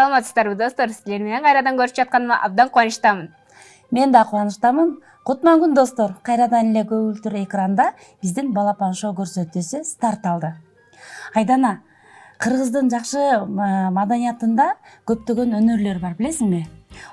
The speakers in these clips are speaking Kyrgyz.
Саламатсыздарбы достор, силер менен кайрадан көрүшүп жатканыма абдан кубанычтамын. Мен да кубанычтамын. Кутман күн достор. Кайрадан эле көгүлтүр экранда биздин балапан шоу көрсөтүүсү старт алды. Айдана, кыргыздын жакшы маданиятында көптөгөн өнөрлөр бар, билесиңби?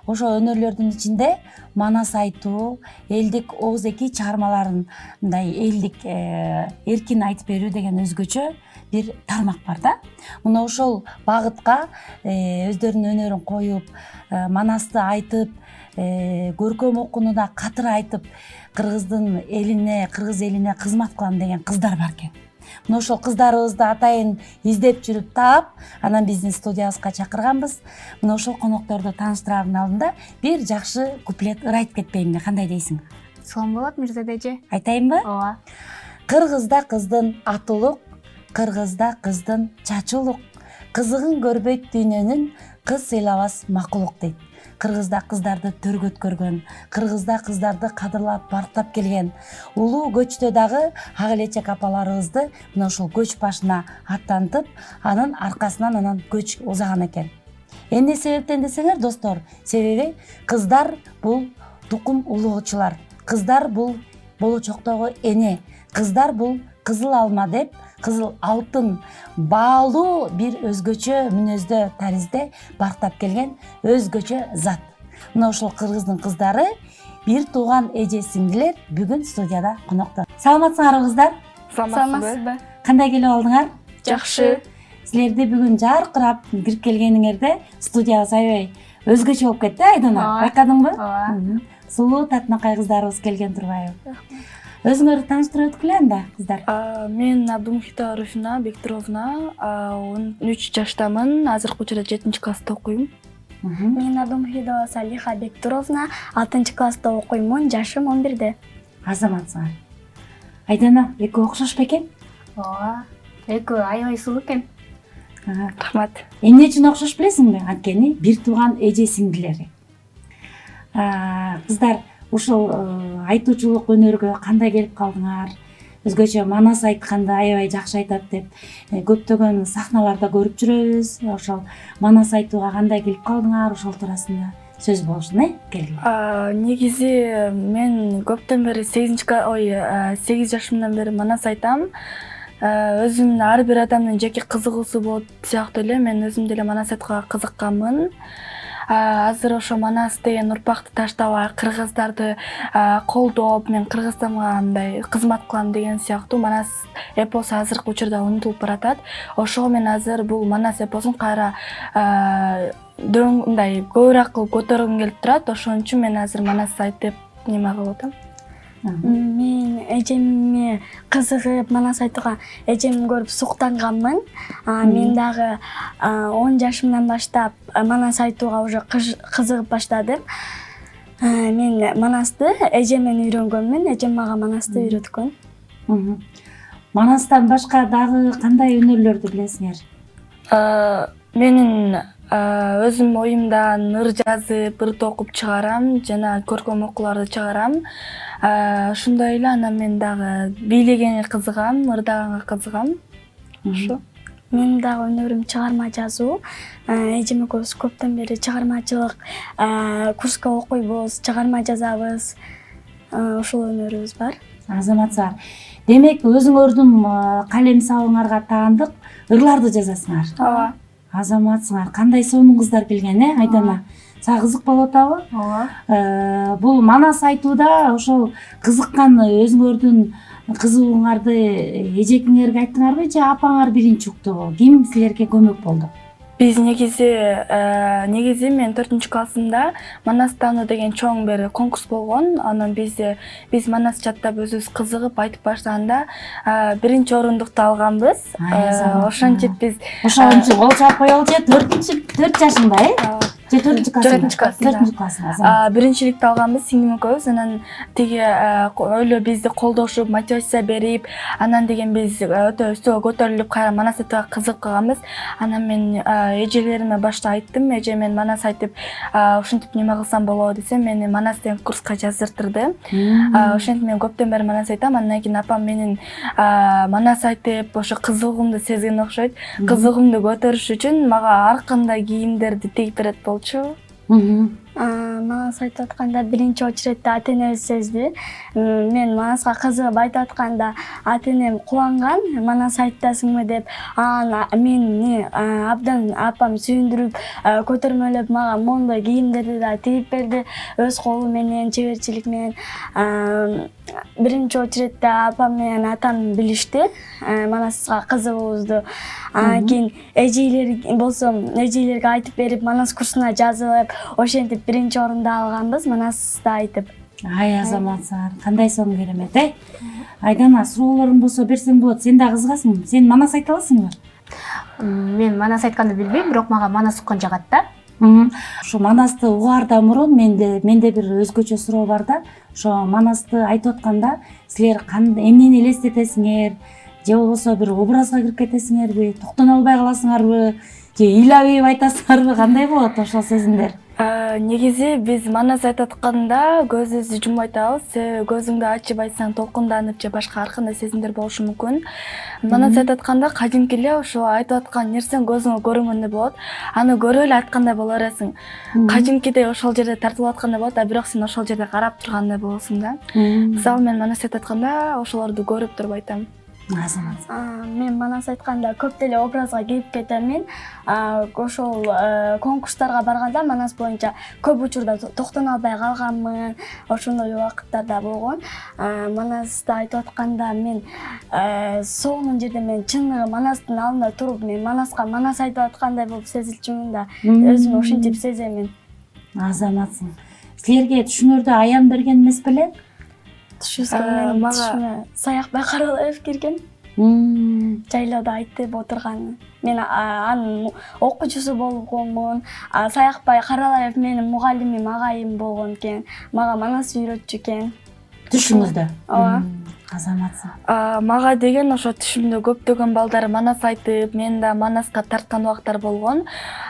Ошо өнөрлөрдүн ичинде манас айтуу, элдик ооз-эки чыгармаларын мындай элдик эркин айтып берүү деген өзгөчө бир тармак бар да. Мына ошол багытка өздөрүнүн өнөрүн коюп, манасты айтып, көркөм окуну да катыр айтып, кыргыз элине кызмат кылам деген кыздар бар экен. Мына ошол кыздарыбызды атайын издеп жүрүп таап, анан биздин студиябызга чакырганбыз. Мына ошол конокторду тааныштырардын алдында бир жакшы куплет ыр айтып кетпейинби, кандай дейсиң? Сонун болот, Мирзада эже. Айтайынбы? Ооба. Кыргызда кыздын аты улук, кыргызда кыздын чачы улук, кызыгын көрбөйт дүйнөнүн, кыз сыйлабас макулук дейт. Кыргызда кыздарды төргө өткөргөн, кыргызда кыздарды кадырлап, барктап келген улуу көчтө дагы ак элечек апаларыбызды мына ошол көч башына аттантып, анын аркасынан анан көч узаган экен. Эмне себептен десеңер, достор, себеби кыздар бул тукум улуучулар, кыздар бул болочоктогу эне, кыздар бул кызыл алма деп, кызыл алтын баалуу бир өзгөчө мүнөздө таризде барктап келген өзгөчө зат. Мына ошол кыргыздын кыздары бир тууган эже сиңдилер бүгүн студияда конокто. Саламатсыңарбы кыздар? Саламатсызбы? Кандай келип алдыңар? Жакшы. Силерди бүгүн жаркырап кирип келгениңерде студиябыз аябай өзгөчө болуп кетти, Айдана. Байкадыңбы? Ооба. Сулуу татынакай кыздарыбыз келген турбайбы? Өзүңөрдү тааныштырып өткүлө анда, кыздар. Мен Абдумухита Руфина Бектуровна, 13 жаштамын, азыркы учурда 7-класста окуйм. Мен Абдумухидова Салиха Бектуровна, 6-класста окуймун, жашым 11-де. Азаматсыңар. Айдана, экөө окшош бекен? Ооба. Экөө аябай сулуу экен. Рахмат. Эмне үчүн окшош билесиңби? Анткени бир тууган эже сиңдилери. Кыздар, ушул айтуучулук өнөргө кандай келип калдыңар? Өзгөчө манас айтканды аябай жакшы айтат деп көптөгөн сахналарда көрүп жүрөбүз. Ошол манас айтууга кандай келип калдыңар? Ошол туурасында сөз болушун, келгиле. Негизи мен көптөн бери 8 жашымдан бери манас айтам. Өзүмдүн ар бир адамдын жеке кызыгуусу болот сыяктуу эле мен өзүм деле манас айтканга кызыкканмын. Азыр ошо манас деген урпакты таштабай кыргыздарды колдоп, мен Кыргызстанга мындай кызмат кылам деген сыяктуу манас эпосу азыркы учурда унутулуп баратат. Ошого мен азыр бул манас эпосун кайра мындай көбүрөөк кылып көтөргүм келип турат. Ошон үчүн мен азыр манас айтып неме кылып атам. Мен эжеме кызыгып манас айтууга эжемди көрүп суктанганмын. Мен дагы 10 жашымдан баштап манас айтууга уже кызыгып баштадым. Мен манасты эжемден үйрөнгөнмүн, эжем мага манасты үйрөткөн. Манастан башка дагы кандай өнөрлөрдү билесиңер? Менин өзүм оюмдан ыр жазып, ыр токуп чыгарам жана көркөм окууларды чыгарам. Ошондой эле анан мен дагы бийлегенге кызыгам, ырдаганга кызыгам. Ошо. Менин дагы өнөрүм чыгарма жазуу. Эжем экөөбүз көптөн бери чыгармачылык курска окуйбуз, чыгарма жазабыз. Ошол өнөрүбүз бар. Азаматсыңар. Демек, өзүңөрдүн калем сабыңарга таандык ырларды жазасыңар. Ооба. Азаматсыңар. Кандай сонун кыздар келген, Айдана? Сага кызык болуп атабы? Ооба. Бул манас айтууда ошол кызыккан өзүңөрдүн кызыгууңарды эжекиңерге айттыңарбы же апаңар биринчи уктубу? Ким силерге көмөк болду? Биз негизи мен 4-классымда манас таануу деген чоң бир конкурс болгон. Анан биз манас жаттап өзүбүз кызыгып айтып баштаганда биринчи орундукту алганбыз. Ошентип биз ошончу кол чаап коелучу 4 жашыңда, же 4 классында. 4 классында. Биринчиликти алганбыз сиңдим экөөбүз, анан тиги ойло бизди колдошуп, мотивация берип, анан деген биз өтө үстүгө көтөрүлүп кайра манас айтууга кызыгып калганбыз. Анан мен эжелериме башта айттым, эже мен манас айтып ушинтип неме кылсам болобу десем, мени манас деген курска жаздыртырды. Ошентип мен көптөн бери манас айтам, андан кийин апам менин манас айтып, ошо кызыгуумду сезген окшойт. Кызыгуумду көтөрүш үчүн мага ар кандай кийимдерди тигип берет болчу. Манас айтып атканда биринчи очередде ата-энебиз сезди. Мен манаска кызыгып айтып атканда ата-энем кубанган, манас айтасыңбы деп. Мени абдан апам сүйүндүрүп, көтөрмөлөп мага мондой кийимдерди да тигип берди. Өз колу менен, чеберчилик менен. Биринчи очередде апам менен атам билишти манаска кызыгуубузду. Анан кийин эжейлер болсо, эжейлерге айтып берип, манас курсуна жазылып, ошентип биринчи орунду алганбыз манасты айтып. Ай азаматсыңар, кандай соң керемет, Айдана, суроолорун болсо берсең болот. Сен да кызыгасың. Сен манас айта аласыңбы? Мен манас айтканды билбейм, бирок мага манас уккан жагат да. Ошо манасты угаардан мурун менде бир өзгөчө суроо бар да. Ошо манасты айтып атканда силер эмнени элестетесиңер? Же болбосо бир образга кирип кетесиңерби? Токтоно албай каласыңарбы? Же ыйлап айтасыңарбы? Кандай болот ошол сезимдер? Негизи биз манас айтып атканда көзүбүздү жумуп айтабыз. Көзүңдү ачып айтсаң толкунданып же башка ар кандай сезимдер болушу мүмкүн. Манас айтып атканда кадимки эле ошо айтып аткан нерсең көзүңө көрүнгөндөй болот. Аны көрүп эле айткандай боло бересиң. Кадимкидей ошол жерде тартылып аткандай болот, бирок сен ошол жерде карап тургандай болосуң да. Мисалы мен манас айтып атканда ошолорду көрүп туруп айтам. Азамат. Мен манас айтканда көп деле образга кирип кетемин. Ошол конкурстарга барганда манас боюнча көп учурда токтоно албай калганмын. Ошондой убакыттарда болгон. Манасты айтып атканда мен сонун жерде мен чыныгы манастын алдында туруп, мен манаска манас айтып аткандай болуп сезилчүмүн да. Өзүмө ошентип сеземин. Азаматсың. Силерге түшүңөрдө аян берген эмес беле? Мага Саякбай Каралаев кирген. Жайлоодо айтып отурган. Мен анын окуучусу болгонмун. Саякбай Каралаев менин мугалимим, агайым болгон экен. Мага манас үйрөтчү экен. Түшүңүздө? Ооба. Азаматсың. Мага деген ошо түшүмдө көптөгөн балдар манас айтып, мен да манаска тарткан убактар болгон.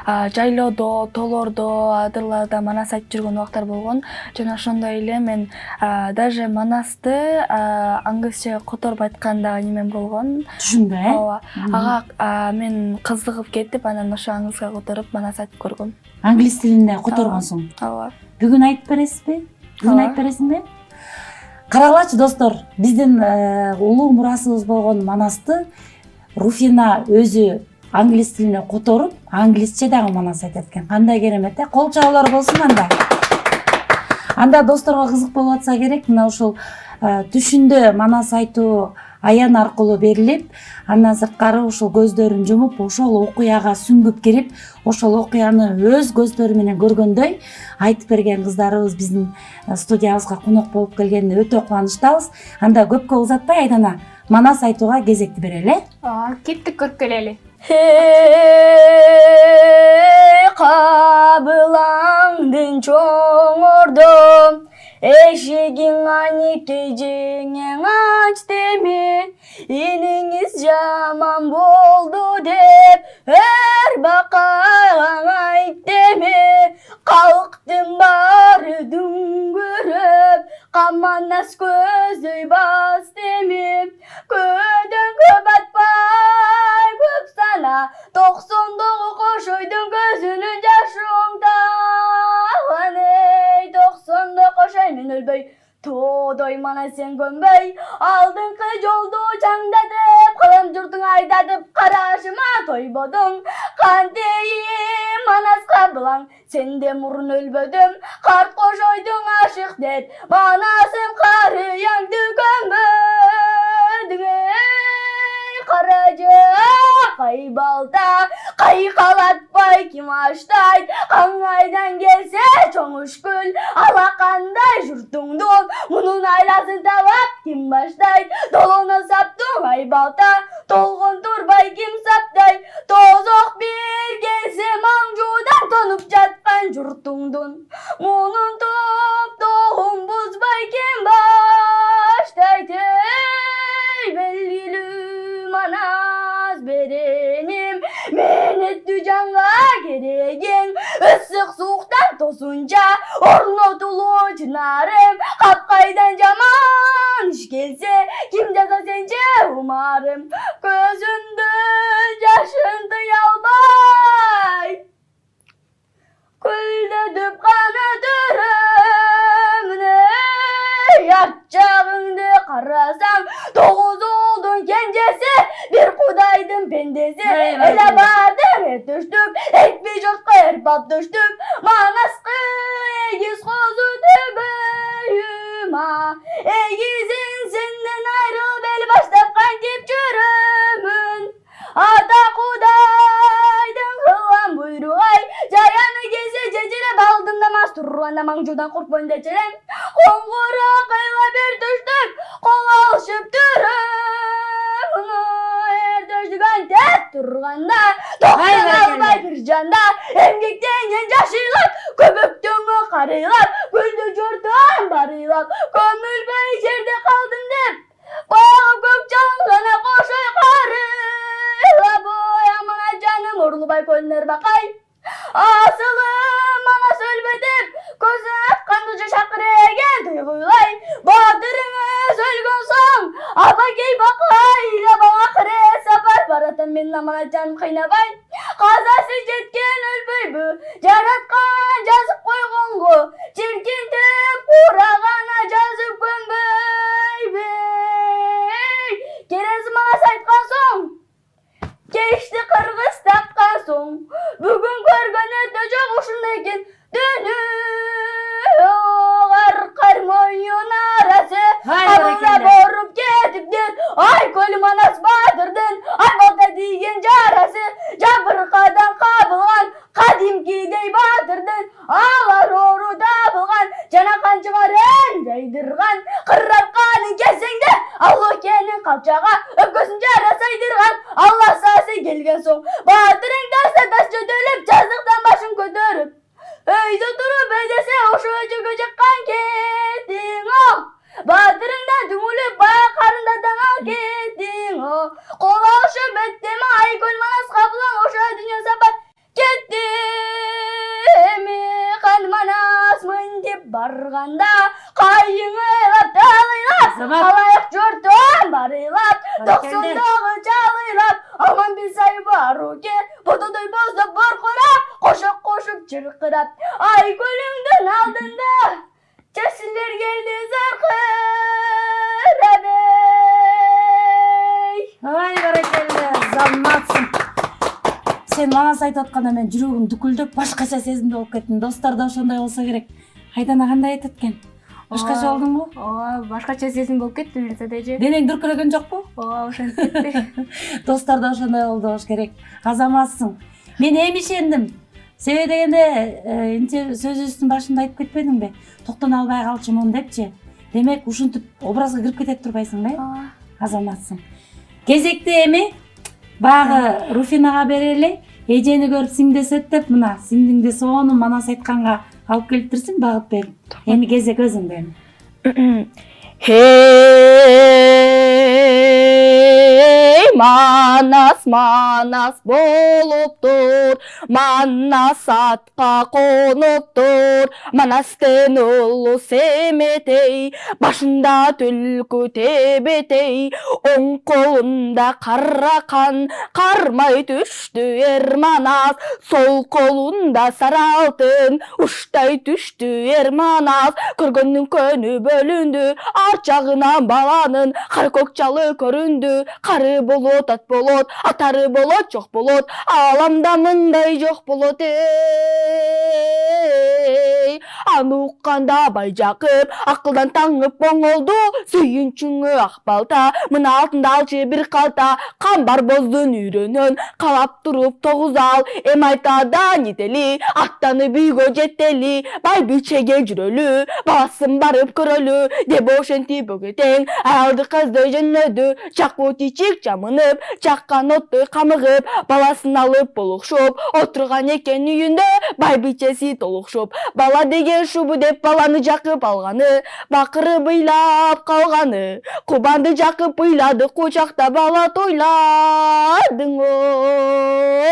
Жайлоодо, тоолордо, адырларда манас айтып жүргөн убактар болгон. Жана ошондой эле мен даже манасты англисче которуп айткан дагы немем болгон. Түшүмдө, Ооба. Ага мен кызыгып кетип, анан ошо англиска которуп манас айтып көргөм. Англис тилинде которгонсуң. Ооба. Бүгүн айтып бересизби? Бүгүн айтып бересиңби? Карагылачы достор, биздин улуу мурасыбыз болгон манасты Руфина өзү англис тилине которуп, англисче дагы манас айтат экен. Кандай керемет, кол чабуулар болсун анда. Анда досторго кызык болуп атса керек, мына ушул түшүндө манас айтуу аян аркылуу берилип, андан сырткары ушул көздөрүн жумуп, ошол окуяга сүңгүп кирип, ошол окуяны өз көздөрү менен көргөндөй айтып берген кыздарыбыз биздин студиябызга конок болуп келгенине өтө кубанычтабыз. Анда көпкө узатпай Айдана манас айтууга кезекти берели. Кеттик, көрүп келели. Кабылаңдын чоңордо эшигиң аникей жеңең ач деме, иниңиз жаман болду деп эр бакаң айт деме, калктын баары дүңгүрөп каманас көздөй бас деме, көдөңгө батпай көп сана 90-догу кошойдун көзүнүн жашы оңдаган эй, 90-до кошой мен өлбөй тоодой манас сен көнбөй, алдыңкы жолду чаңдатып кылым журтуң айдатып карашыма тойбодуң, кантейин манаска булаң сенде мурун өлбөдүм, карт кошойдуң ашык деп манасым карыяңды көмбөдүң эй, каражы кай балта кайкалатпай ким аштайт, каңайдан келсе чоңушкөл алакандай журтуңдун мунун айласын табап ким баштайт долоно саптың айбалта толгон турбай ким саптай тозок бир келсе маңжуудан тонуп жаткан журтуңдун мунун топтогун бузбай ким баштайт эй белгилүү манас береним менеттүү жанга керегиң ысык сууктан тосунча орнотулуу чынарым капкайдан жаман иш келсе ким жаза сенче умарым көзүмдүн жашын тыя албай күлдөтүп гана төрөмүн ак жагыңды карасаң тогуз уулдун кенжеси бир кудайдын пендеси эля бардым этүштүк экпи жортко эрпап түштүк манаскы эгиз козу түбөйүма эгизин сенден айрылып эл баштап кантип жүрөмүн ата кудайдын кылган буйругай жаяны кесе чечилип алдымда мас турганда маңжуудан коркпойм дечелем коңгура кайла бир түштүк кол алышып түрөм эр төштүк антеп турганда токтоп албай бир жанда эмгектенген жашыйлап көбөктөнгө карыйлап гүлдү жортом барыйлап көмүлбөй жерде калдым деп багып көк жалгана кошой карыйлап ой аман жаным урлубай көлүнөр бакай асылым манас өлбө деп көзү акканды шакыр эген туйгуйлай баатырыңыз өлгөн соң абакей бакайлап акыры сапар баратам мен аман жаным кыйнабай казасы жеткен өлбөйбү жараткан жазып койгонго чиркинтип курагана жазып көнбөйбү керези манас айткан соң кешти кыргыз тапкан соң бүгүн көргөн өтө жок ушундай экен дүйнө кар моюн арасы абылдап оруп кетиптир ай көл манас баатырдын айбалта тийген жарасы жабыркадан кабылган кадимкидей баатырдын алар оору табылган жана канчыгарын жайдырган кырарканын кезеңде аллах экенин калчага өпкөсүн жара сайдырган алла сасы келген соң баатырың таста таш жөтөлүп жазыктан башын көтөрүп өйдө туруп өйдесе ошо өчөгө жаккан кетиң о баатырыңдан түңүлүп бая карындатаңа кетиң о кол алышып беттеме айкөл манас кабылан ошо дүйнө сапар кетти эми кан манас мынтип барганда кайың ыйлап талыйлап алайык жортон барыйлап токсондогу чалыйлап аман бир сайбы аруке ботодой боздоп боркурап кошок кошуп чыркырап ай көлүңдүн алдында чечилер келди заркырап ай баракелде заматсың сен манас айтып атканда мен жүрөгүм дүкүлдөп башкача сезимде болуп кеттим достор да ошондой болсо керек айдана кандай айтат экен башкача болдуңбу ооба башкача сезим болуп кетти Мирзада эже денең дүркүрөгөн жокпу ооба ошентип кетти достор да ошондой болду болуш керек азаматсың мен эми ишендим себеби дегенде эмче сөзүбүздүн башында айтып кетпедиңби токтоно албай калчумун депчи демек ушинтип образга кирип кетет турбайсыңбы азаматсың кезекте эми багы Руфинага берели эжени көрүп сиңдесет деп мына сиңдиңди сонун манас айтканга алып келиптирсиң багып берип эми кезек өзүңдө эми манас манас болуптур манас атка конуптур манастын улуу семетей башында түлкү тебетей оң колунда каракан кармай түштү эр манас сол колунда сары алтын уштай түштү эр манас көргөндүн көнү бөлүндү ар жагынан баланын кара көк жалы көрүндү кары болот ат болот атары болот жок болот аламда мындай жок болот эй аны укканда Байжакып акылдан таңып оңолду. Сүйүнчүңө ак балта, мына алтында алчы бир калта. Камбар боздун үйрөнөн калап туруп тогуз ал. Эм айтада нетели, аттанып үйгө жеттели. Бай бичеге жүрөлү, баласын барып көрөлү деп ошентип бөгөтең алды кызды жөнөдү. Чакуу тичик жамынып, чаккан оттой камыгып, баласын алып болукшоп отурган экен үйүндө. Бай бичеси толукшоп, бала деген шубу деп баланы жакып алганы, бакырып ыйлап калганы. Кубанды жакып ыйлады, кучакта бала тойладың ой.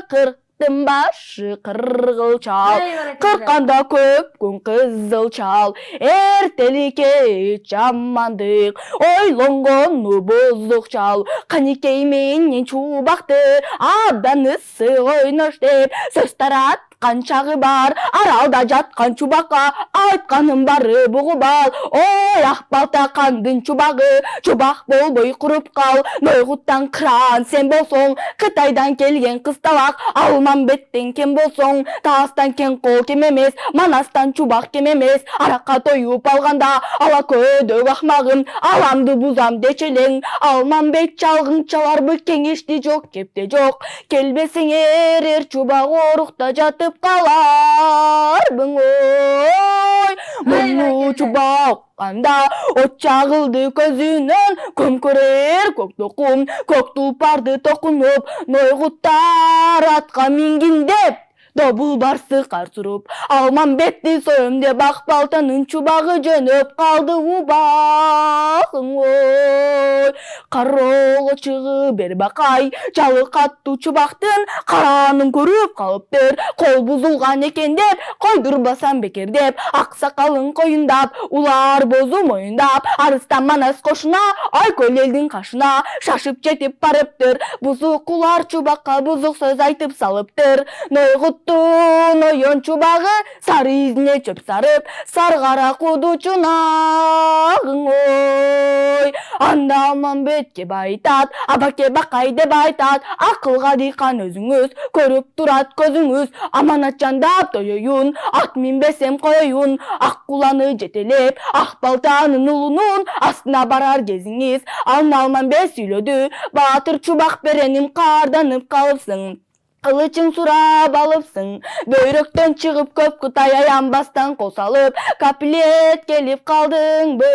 Кырктын башы кыргыл чал, кыркканда көп күн кызыл чал. Эртели кеч жамандык, ойлонгону боздук чал. Каникей менен чубакты, абдан ысык ойнош деп сөз тараткан чагы бар. Аралда жаткан чубакка айтканын бары бугуп ал. Ой, ак балта кандын чубагы, чубак болбой куруп кал. Нойгуттан кран сен болсоң, Кытайдан келген кыз талак. Алмамбеттен кем болсоң, Таастан кен кол кем эмес, Манастан чубак кем эмес. Аракка тоюп алганда, ала көдөк акмагым, аламды бузам дечелең. Алмамбет чалгың чаларбы, кеңешти жок, кепте жок. Келбесең эрер чубак орукта жатып каларбың ой. Муну чубак анда от чагылды көзүнөн, көмкөрөр көк токум, көк тулпарды токунуп, Нойгуттар атка мингин деп добул барсы карсуруп. Алмамбетти соем деп ак балтанын чубагы жөнөп калды убагың ой. Кароого чыгып бербакай, жалы каттуу чубактын каранын көрүп калыптыр. Кол бузулган экен деп койдурбасам бекер деп, ак сакалын коюндап, улар бозу моюндап, арыстан Манас кошуна, Айкөл элдин кашына шашып жетип барыптыр. Бузук кулар чубакка бузук сөз айтып салыптыр. Нойгуттун оюн чубагы сары изине чөп сарып, саргара куду чунагың ой. Анда Алмамбетке байтат, абаке бакай деп айтат. Акылга дыйкан өзүңүз, көрүп турат көзүңүз. Аманат жандап тоюн, ат минбесем коюн. Ак куланы жетелеп, ак балтанын улунун астына барар кезиңиз. Аны Алмамбет сүйлөдү, баатыр чубак береним, карданып калыпсың. Кылычың сурап алыпсың, бөйрөктөн чыгып көп Кытай аянбастан кол салып, каплет келип калдыңбы?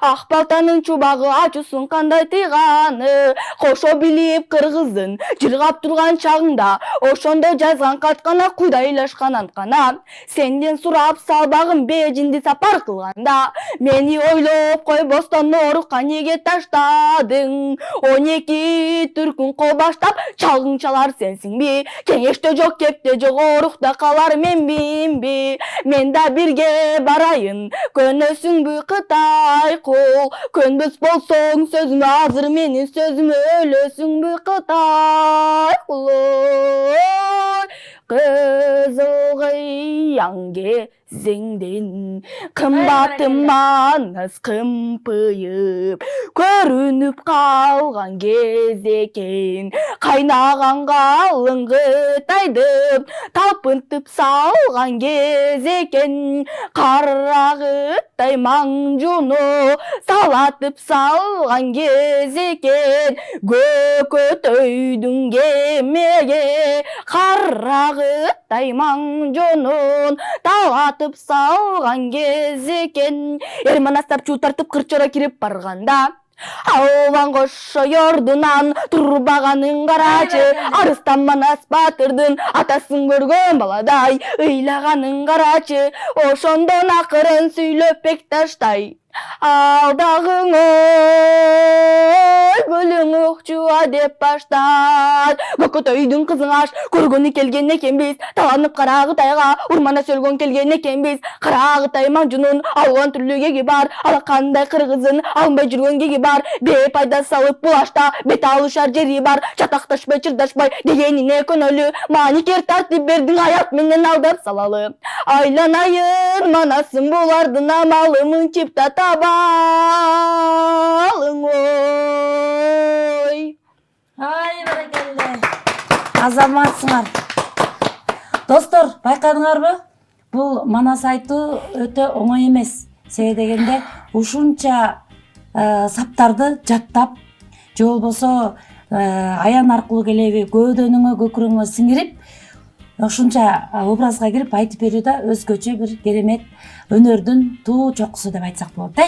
Ак балтанын чубагы ачуусун кандай тыйганы, кошо билип кыргыздын жыргап турган чагыңда, ошондо жазган каткана куйдайлашкан анткана. Сенден сурап салбагым бежинди сапар кылганда, мени ойлоп койбостон орукка неге таштадың? 12 түркүн кол баштап, чалгың чалар сенсиңби? Кеңеште жок, кепте жок, орукта калар мен бимби? Мен да бирге барайын, көнөсүңбү Кытай кул? Көнбөс болсоң сөзүмө азыр, менин сөзүмө өлөсүңбү Кытай кул? Кызыл кыяң кезеңден кымбатым Манас кымпыйып көрүнүп калган кез экен. Кайнаган калың Кытайды талпынтып салган кез экен. Кара Кытай маңжуну салатып салган кез экен. Көкөтөйдүн кемеге кара Кытай маңжунун талатып салган кез экен. Манастап чуу тартып кырчора кирип барганда, алган кошо ордунан турбаганын карачы. Арыстан Манас баатырдын атасын көргөн баладай ыйлаганын карачы. Ошондон акырын сүйлөп Бекташтай, алдагың ой, көлүң укчуа деп баштат. Көкөтөйдүн кызын аш көргөнү келген экенбиз, таланып Кара Кытайга урмана сөлгөн келген экенбиз. Кара Кытай маңжунун алган түрлүү кеги бар, ала кандай кыргызын албай жүргөн кеги бар. Бейпайда салып булашта бет алышар жери бар. Чатакташпай чырдашпай дегенине көнөлү, маникер тартып бердиң, аят менен алдап салалы. Айланайын Манасым булардын амалы, мынчипта табалың ой. Ай, баракелле. Азаматсыңар. Достор, байкадыңарбы? бул манас айтуу өтө оңой эмес. Себеби дегенде ушунча саптарды жаттап, же болбосо аян аркылуу келеби көөдөнүңө, көкүрөгүңө сиңирип, ушунча образга кирип айтып берүү да өзгөчө бир керемет өнөрдүн туу чокусу деп айтсак болот,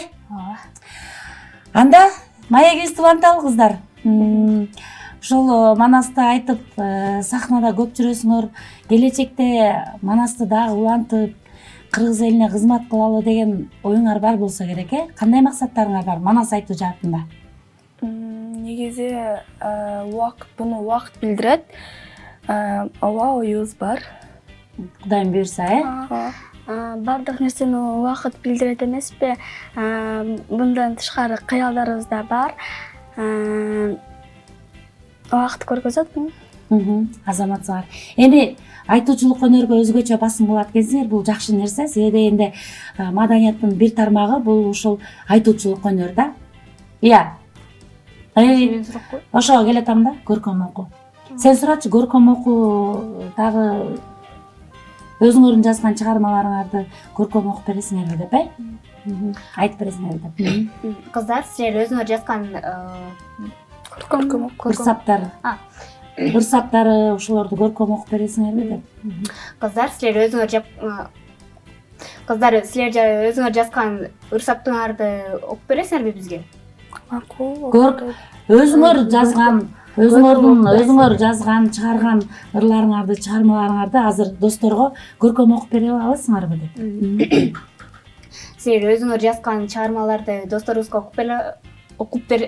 Анда маегибизди уланталы кыздар. Ушул манасты айтып, сахнада көп жүрөсүңөр, келечекте манасты дагы улантып, кыргыз элине кызмат кылалы деген оюңар бар болсо керек, Кандай максаттарыңар бар манас айтуу жаатында? Негизи буну убакыт билдирет. Ооба, оюбуз бар. Кудайым буйрса, Бардык нерсени убакыт билдирет эмеспи? Мындан тышкары кыялдарыбыз да бар. Убакыт көргөзөт. Азаматсыңар. Эми айтуучулук өнөргө өзгөчө басым кылат экенсиңер, бул жакшы нерсе. Себеби дегенде маданияттын бир тармагы бул ушул айтуучулук өнөр да. Ошого келатам да, көркөм окуу. Сен сурачы, көркөм окуу дагы өзүңөрдүн жазган чыгармаларыңарды көркөм окуп бересиңерби деп, айтып бересиңерби деп. Кыздар, силер өзүңөр жазган ырсаптары, ошолорду көркөм окуп бересиңерби деп. Кыздар, силер өзүңөр жазган ырсаптарыңарды окуп бересиңерби бизге? Өзүңөр жазган, чыгарган ырларыңарды, чыгармаларыңарды азыр досторго көркөм окуп бере аласыңарбы деп. Силер өзүңөр жазган чыгармаларды досторубузга көркөм окуп бере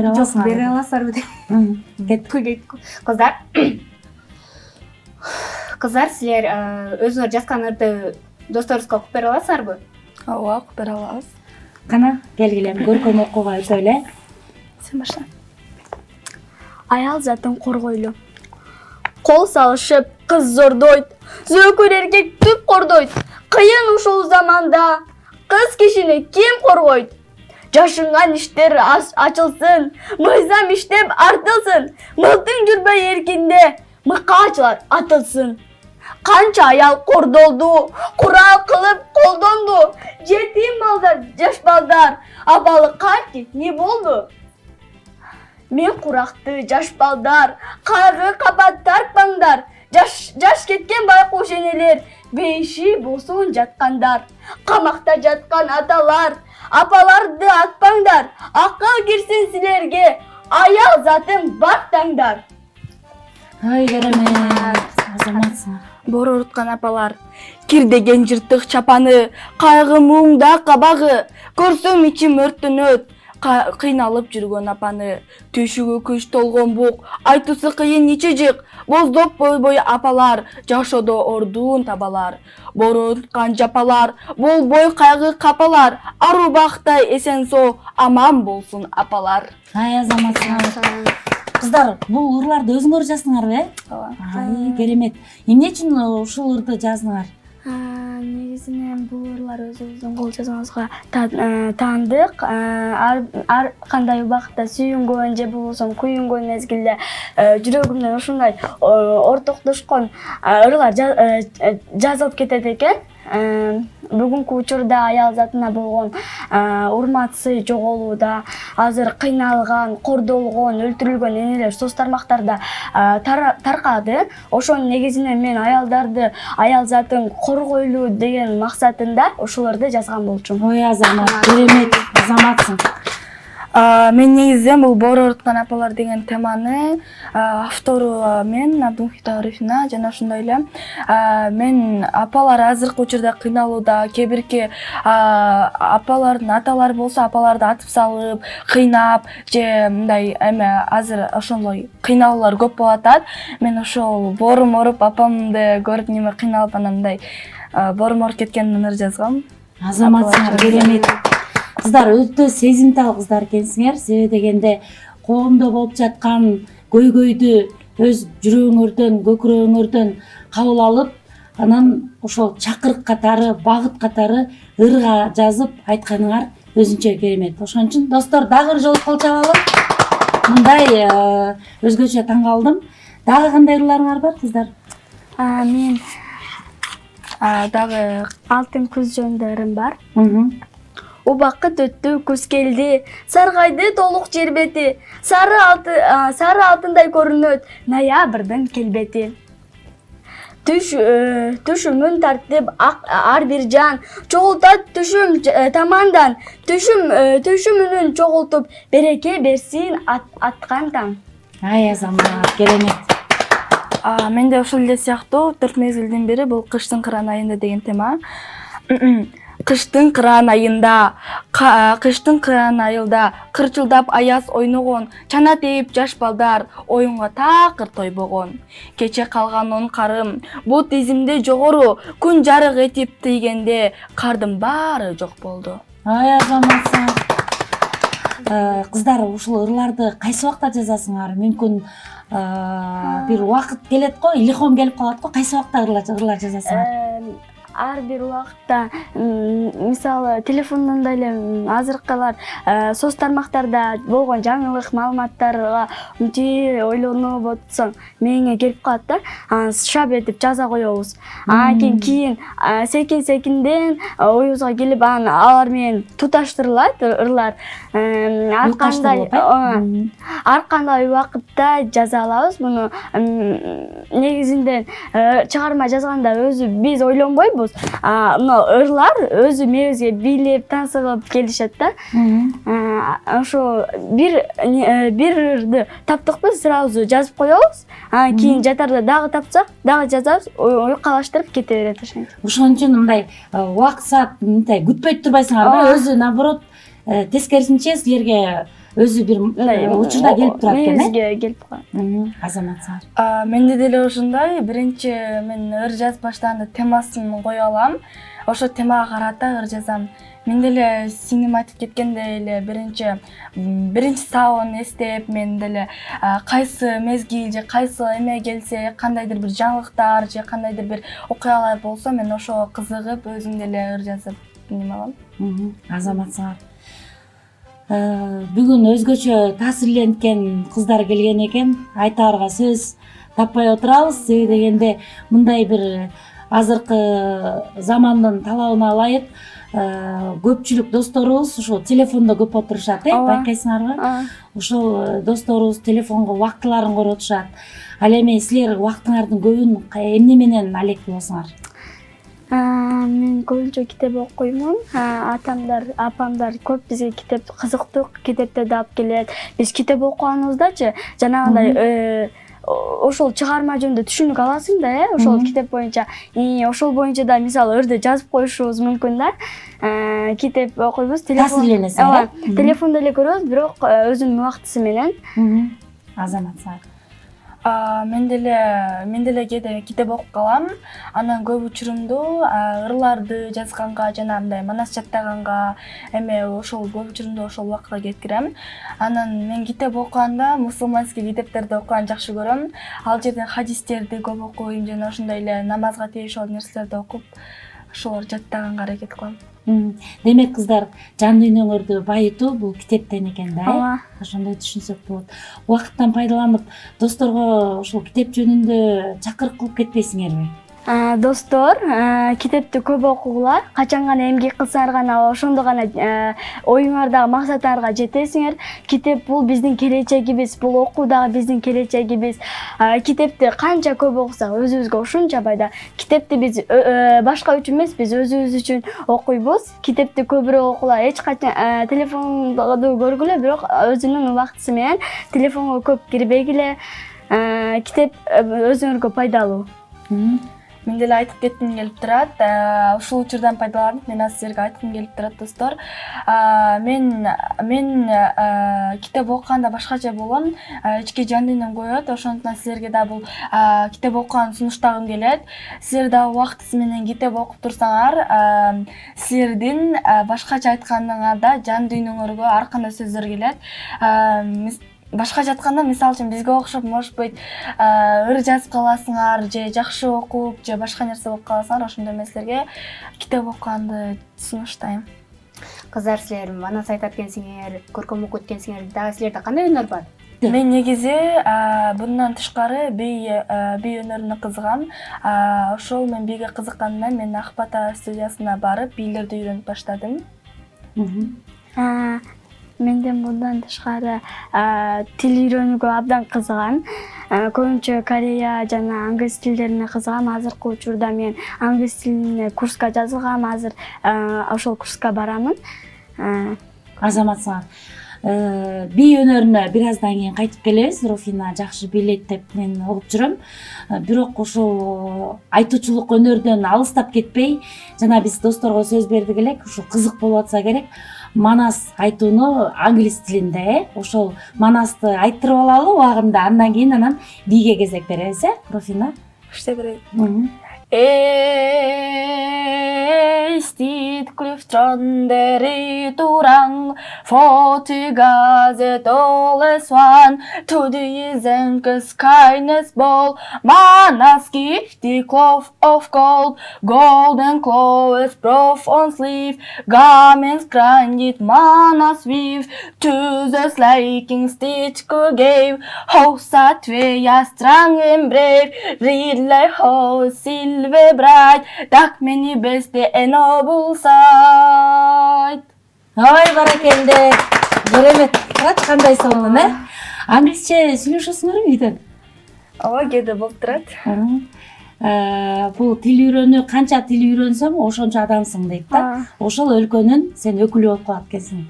аласыңарбы? Бере аласызарбы деп. Кыздар, силер өзүңөр жазган ырды досторубузга окуп бере аласызарбы? Ооба, окуп бере алабыз. Кана, келгилем, көркөм окууга өтөлү. Сен башла. Аял затын коргойлу. Кол салышып кыз зордойт, зөөкөр эркек түп кордойт. Кыйын ушул заманда кыз кишини ким коргойт? Жашынган иштер ачылсын, мыйзам иштеп артылсын. Мылтың жүрбөй эркинде, мыкаачылар атылсын. Канча аял кордолду, курал кылып колдонду. Жетим балдар, жаш балдар, абалы кантип не болду? Мен куракты жаш балдар, кайгы кабат тартпаңдар. Жаш кеткен байкуш энелер, бейши болсун жаткандар. Камакта жаткан аталар, апаларды атпаңдар. Акыл кирсин силерге, аял затын бактаңдар. Ой, керемет, азаматсың. Бор уруткан апалар, кирдеген жыртык чапаны, кайгы муңда кабагы, көрсөм ичим өрттөнөт, кыйналып жүргөн апаны, төшүгү күч толгон бук, айтуусу кыйын ничежик, боздоп бойбой апалар, жашоодо ордун табалар. Бор уруткан жапалар, болбой кайгы капалар, ару бактай эсен соо, аман болсун апалар. Ай, азаматсың. Кыздар, бул ырларды өзүңөр жаздыңарбы, Ай, керемет. Эмне үчүн ушул ырды жаздыңар? Негизинен бул ырлар өзүбүздүн кол жазмабызга таандык. Ар кандай убакытта сүйүнгөн же болбосо күйүнгөн мезгилде жүрөгүмдөн ушундай ортоктошкон ырлар жазылып кетет экен. Бүгүнкү учурда аял затына болгон урматсы жоголууда, азыр кыйналган, кордолгон, өлтүрүлгөн энелер соц тармактарда таркады. Ошонун негизинен мен аялдарды, аял затын коргойлу деген максатында ушуларды жазган болчумун. Ой, азамат, керемет, азаматсың. Мен негизинен бул бор уруткан апалар деген теманы автору мен Абдумухит Арифина жана ошондой эле мен апалар азыркы учурда кыйналууда, кээ бирки апалардын аталары болсо апаларды атып салып, кыйнап же мындай эме азыр ошондой кыйналуулар көп болуп атат. Мен ошол борум оруп апамды көрүп неме кыйналып анан мындай борум оруп кеткен ыр жазгам. Азаматсыңар, керемет. Кыздар, өтө сезимтал кыздар экенсиңер. Себеби дегенде коомдо болуп жаткан көйгөйдү өз жүрөгүңөрдөн, көкүрөгүңөрдөн кабыл алып, анан ошол чакырык катары, багыт катары ырга жазып айтканыңар өзүнчө керемет. Ошон үчүн достор, дагы бир жолу кол чабалы. Мындай өзгөчө таң калдым. Дагы кандай ырларыңар бар, кыздар? Мен Дагы алтын күз жөнүндө ырым бар. Мгм. Убакыт өттү, күз келди, саргайды толук жер бети, сары алтындай көрүнөт ноябрдын келбети. Түшүмүн тартып ар бир жан, чогултат түшүм тамандан, түшүмүнүн чогултуп береке берсин аткан таң. Ай Азамат, керемет. менде ошол эле сыяктуу 4 мезгилдин бири бул кыштын кыран айында деген тема. Кыштын кыран айында, кыштын кыран айылда кырчылдап аяз ойногон, чана тээп жаш балдар оюнга такыр тойбогон. Кече калган он карым, бут изимде жогору, күн жарык этип тийгенде кардын баары жок болду. Ай Азамат саң. Кыздар, ушул ырларды кайсы убакта жазасыңар? Мүмкүн бир убакыт келет го, илхом келип калат го, кайсы убакта ырлар жазасыңар? Ар бир убакта, мисалы телефондон да эле азыркылар соц тармактарда болгон жаңылык маалыматтарга мынтип ойлонуп отурсаң мээңе келип калат да, шап этип жаза коебуз. Кийин секин-секинден оюбузга келип алар менен туташтырылат ырлар. Ар кандай убакытта жаза алабыз муну. Негизинде чыгарма жазганда өзү биз ойлонбойбуз. Мына ырлар өзү мээбизге бийлеп, тансыгып келишет да. Ошо бир ырды таптыкпы, сразу жазып коебуз. Кийин жатарда дагы тапсак, дагы жазабыз, ойкалаштырып кете берет ошентип. Ошон үчүн мындай убакыт саат мындай күтпөй турбайсыңарбы? Өзү наоборот тескерисинче силерге өзү бир учурда келип турат экен, мээбизге келип калат. Азамат саң. Менде деле ошондой. Биринчи мен ыр жазып баштаганда темасын кое алам. Ошо темага карата ыр жазам. Мен деле сиңим айтып кеткендей эле биринчи сабагын эстеп, мен деле кайсы мезгил же кайсы эме келсе, кандайдыр бир жаңылыктар же кандайдыр бир окуялар болсо, мен ошого кызыгып өзүм деле ыр жазып неме алам. Азамат саң. Бүгүн өзгөчө таасирленген кыздар келген экен. Айтаарга сөз таппай отурабыз. Себеби дегенде мындай бир азыркы замандын талабына ылайык көпчүлүк досторубуз ушул телефондо көп отурушат, байкайсыңарбы? Ошол досторубуз телефонго убактыларын коротушат. Ал эми силер убактыңардын көбүн эмне менен алек болосуңар? Мен көбүнчө китеп окуймун. Апамдар көп бизге китеп, кызыктуу китептерди алып келет. Биз китеп окуганыбыздачы жанагындай ошол чыгарма жөнүндө түшүнүк аласың да, ошол китеп боюнча. Ошол боюнча да мисалы ырды жазып коюшубуз мүмкүн да. Китеп окуйбуз, таасирленесиң. Телефондо эле көрөбүз, бирок өзүнүн убактысы менен. Азамат саң. Мен деле кээде китеп окуп калам. Анан көп учурумду ырларды жазганга жана мындай манас жаттаганга, эме ошол көп учурумду ошол убакытка кетирем. Анан мен китеп окуганда мусулманский китептерди окуганды жакшы көрөм. Ал жерден хадистерди көп окуйм жана ошондой эле намазга тийишип нерселерди окуп, ошолор жаттаганга аракет кылам. Демек кыздар, жан дүйнөңөрдү байытуу бул китептен экен да. Ошондой түшүнсөк болот. Убакыттан пайдаланып, досторго ушул китеп жөнүндө чакырык кылып кетпейсиңерби? Достор, китепти көп окугула, качан гана эмгек кылсаңар гана ошондо гана оюңардагы максаттарга жетесиңер. Китеп бул биздин келечегибиз, бул окуу дагы биздин келечегибиз. Китепти канча көп окусак өзүбүзгө ошонча пайда. Китепти биз башка үчүн эмес, биз өзүбүз үчүн окуйбуз. Китепти көбүрөөк окула, эч качан телефонду көргүлө, бирок өзүнүн убактысы менен телефонго көп кирбегиле. Китеп өзүңөргө пайдалуу. Мен деле айтып кетким келип турат. Ушул учурдан пайдаланып, мен азыр силерге айткым келип турат, достор. Мен китеп окуганда башкача болгон, ички жан дүйнөм коет. Ошондуктан силерге да бул китеп окуган сунуштагым келет. Силер да убактысы менен китеп окуп турсаңар, силердин башкача айтканыңарда жан дүйнөңөргө ар кандай сөздөр келет. Башкача айтканда, мисалы үчүн бизге окшоп, может быть, ыр жазып каласыңар, же жакшы окуп, же башка нерсе болуп каласыңар. Ошондой эмеслерге китеп окуганды сунуштайм. Кыздар, силер манас айтат экенсиңер, көркөм окуйт экенсиңер, дагы силерде кандай өнөр бар? кетти? Мен негизи bundan тышкары бий өнөрүнө кызыгам. Ошол мен бийге кызыкканымдан мен Ак Бата студиясына барып бийлерди үйрөнүп баштадым. Менден bundan тышкары тил үйрөнүүгө абдан кызыгам. Көбүнчө Корея жана англис тилдерине кызыгам. Азыркы учурда мен англис тилине курска жазылгам. Азыр ошол курска барамын. Азаматсыңар. Бий өнөрүнө бир аздан кийин кайтып келебиз. Руфина жакшы бийлейт деп мен угуп жүрөм. Бирок ушул айтуучулук өнөрдөн алыстап кетпей, жана биз досторго сөз бердик элек, ушул кызык болуп атса керек. Манас айтууну англис тилинде, ошол манасты айттырып алалы убагында, андан кийин анан бийге кезек беребиз, Руфина? Иште берейин. Stid klyftrånderi torang Fotigazet alles one To the zenkes kindness ball Manas gifty cloth of gold Golden clothes prof on sleeve Garments grinded manas weave To the slaking stitch gave Hosa tveja strong and brave Ridley ho silver bright Так мени бесте a noble sight. Ой, баракелде. Керемет. Турат, кандай сонун, Англисче сүйлөшөсүңөрбү үйдөн? Ооба, кээде болуп турат. Бул тил үйрөнүү, канча тил үйрөнсөң, ошончо адамсың дейт да. Ошол өлкөнүн сен өкүлү болуп калат экенсиң.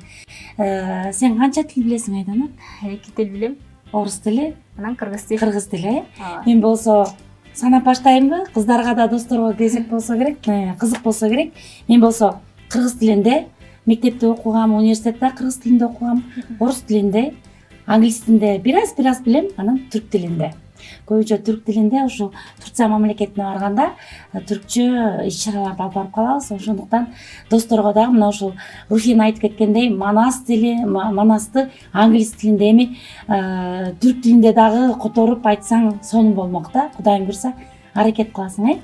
Сен канча тил билесиң, Айдана? 2 тил билем. Орус тили, Анан кыргыз тили. кыргыз тили. Мен болсо санап баштайынбы? Кыздарга да досторго кезек болсо керек, кызык болсо керек. Мен болсо кыргыз тилинде мектепте окугам, университетте кыргыз тилинде окугам, орус тилинде, англис тилинде бир аз билем, анан түрк тилинде. Көбүнчө түрк тилинде ушул Турция мамлекетине барганда түркчө иш-чараларды алып барып калабыз. Ошондуктан досторго дагы мына ушул Руфина айтып кеткендей, манасты англис тилинде эми түрк тилинде дагы которуп айтсаң сонун болмок да. Кудайым буйрса аракет кыласың,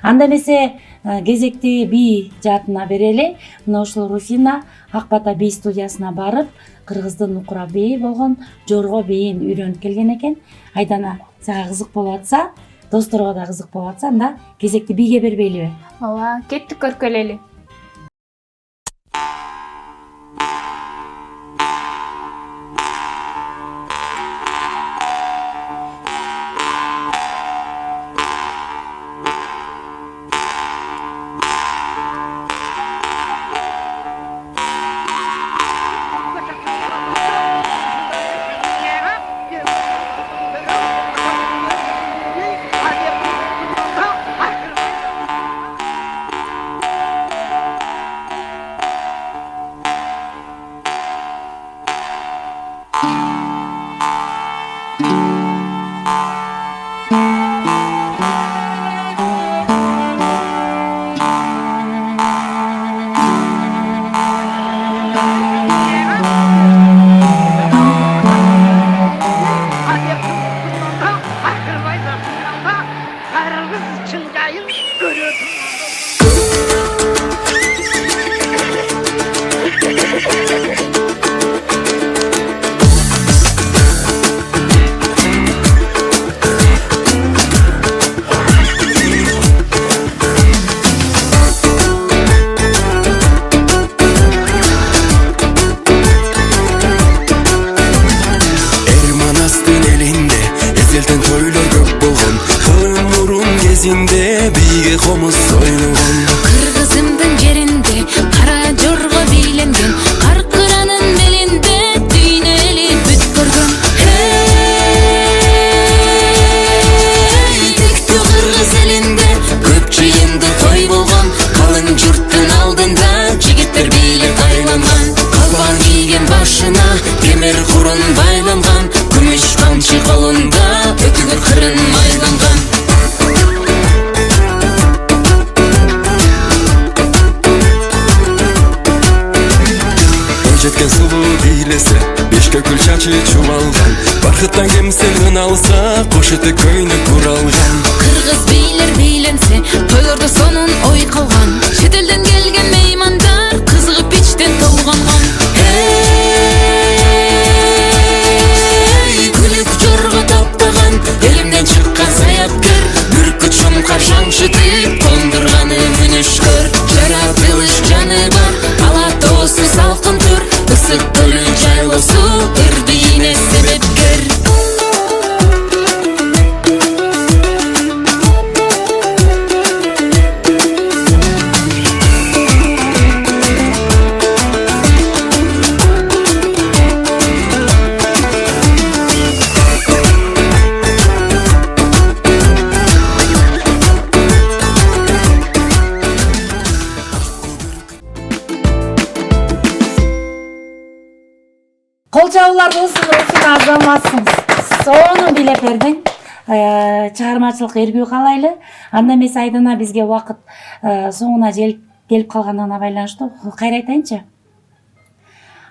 Анда эмесе кезекти бий жаатына берели. Мына ушул Руфина Ак Бата бий студиясына барып, кыргыздын укура бийи болгон жорго бийин үйрөнүп келген экен. Айдана, сага кызык болуп атса, досторго да кызык болуп атса, анда кезекти бийге бербейлиби? Ооба, кеттик көркөлөйлү. бийге комуз ойногон Кыргызымдын жеринде кара жорго бийлемген Каркыранын белинде дүйнө эли бүт көргөн Тиктүү кыргыз элинде көп чыйынды той болгон Калың журттун алдында жигиттер бийлеп айланган Калбан кийген башына темир курун байланган Күмүш камчы колунда өтүгүр кырын майланган жеткен сулуу бийлесе бешке гүл чачы чубалган Бархыттан кемсел ыналса кош этек көйнөк куралган Кыргыз бийлер бийленсе тойлордо сонун ой калган Чет элден келген меймандар кызыгып ичтен толгонгон Кол чабуулар болсун, азаматсыңыз. Сону билеп бердиң. Чыгармачылык эргүү каалайлы. Анда эмесе Айдана бизге убакыт соңуна келип калганына байланыштуу кайра айтайынчы.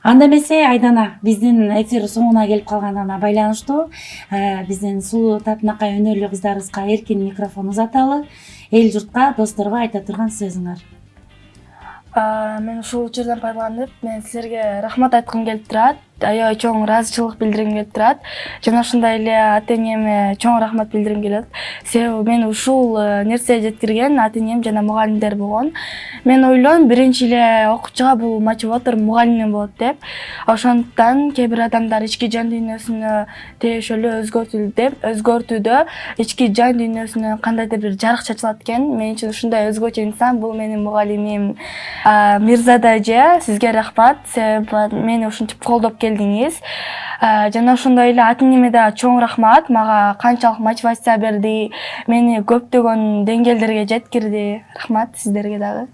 Анда эмесе Айдана биздин эфир соңуна келип калганына байланыштуу биздин сулуу татынакай өнөрлүү кыздарыбызга эркин микрофон узаталы. Эл журтка, досторго айта турган сөзүңөр. Мен ушул учурдан пайдаланып, мен силерге рахмат айткым келип турат. Аябай чоң ыраазычылык билдиргим келип турат. Жана ошондой эле ата-энеме чоң рахмат билдиргим келет. Себеби мен ушул нерсе жеткирген ата-энем жана мугалимдер болгон. Мен ойлойм, биринчи эле окуучуга бул мотиватор мугалимден болот деп. Ошондуктан кээ бир адамдар ички жан дүйнөсүнө тиешелүү өзгөртүүдө ички жан дүйнөсүнө кандайдыр бир жарык чачылат экен. Мен үчүн ушундай өзгөчө инсан бул менин мугалимим Мирзада эже. Сизге рахмат. Себеби мени ушинтип колдоп келдиңиз. Жана ошондой эле ата-энеме да чоң рахмат. Мага канчалык мотивация берди, мени көптөгөн деңгээлдерге жеткирди. Рахмат сиздерге дагы.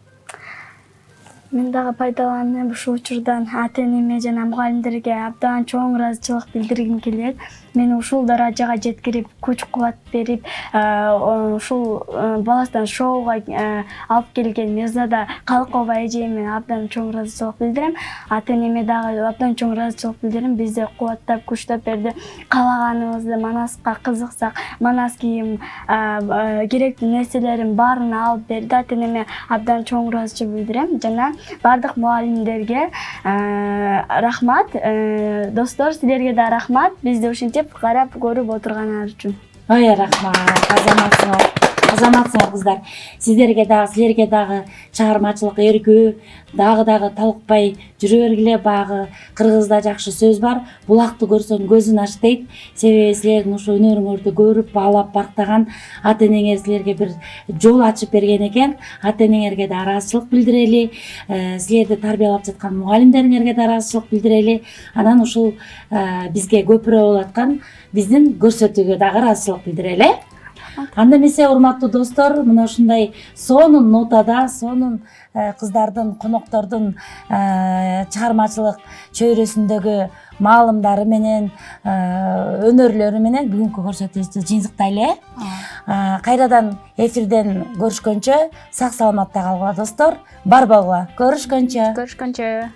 Мен дагы пайдаланып ушул учурдан ата-энеме жана мугалимдерге абдан чоң ыраазычылык билдиргим келет. Мени ушул даражага жеткирип, күч-кубат берип, ушул баласынан шоуга алып келген Мирзада Калыкова эжеме абдан чоң ыраазычылык билдирем. Ата-энеме дагы абдан чоң ыраазычылык билдирем. Бизди кубаттап, күчтөп берди. Каалаганыбызды Манаска кызыксак, Манас кийим, керектүү нерселерин баарын алып берди. Ата-энеме абдан чоң ыраазычылык билдирем. Жана бардык мугалимдерге рахмат. Достор, силерге да рахмат. Бизди ушинтип карап көрүп отурганыңар үчүн. Ой, рахмат. Азаматсыңар кыздар. Силерге дагы чыгармачылык эргүү, дагы талыкпай жүрө бергиле. Багы кыргызда жакшы сөз бар. Булакты көрсөң көзүн ач дейт. Себеби силердин ушу өнөрүңөрдү көрүп, баалап, бактаган ата-энеңер силерге бир жол ачып берген экен. Ата-энеңерге да ыраазычылык билдирели. Силерди тарбиялап жаткан мугалимдериңерге да ыраазычылык билдирели. Анан ушул бизге көпүрө болуп аткан биздин көрсөтүүгө дагы ыраазычылык билдирели. Анда эмесе, урматтуу достор, мына ушундай сонун нотада, сонун кыздардын, коноктордун чыгармачылык чөйрөсүндөгү маалымдары менен, өнөрлөрү менен бүгүнкү көрсөтүүбүздү жыйынтыктайлы. Кайрадан эфирден көрүшкөнчө, сак саламатта калгыла достор. Бар болгула. Көрүшкөнчө.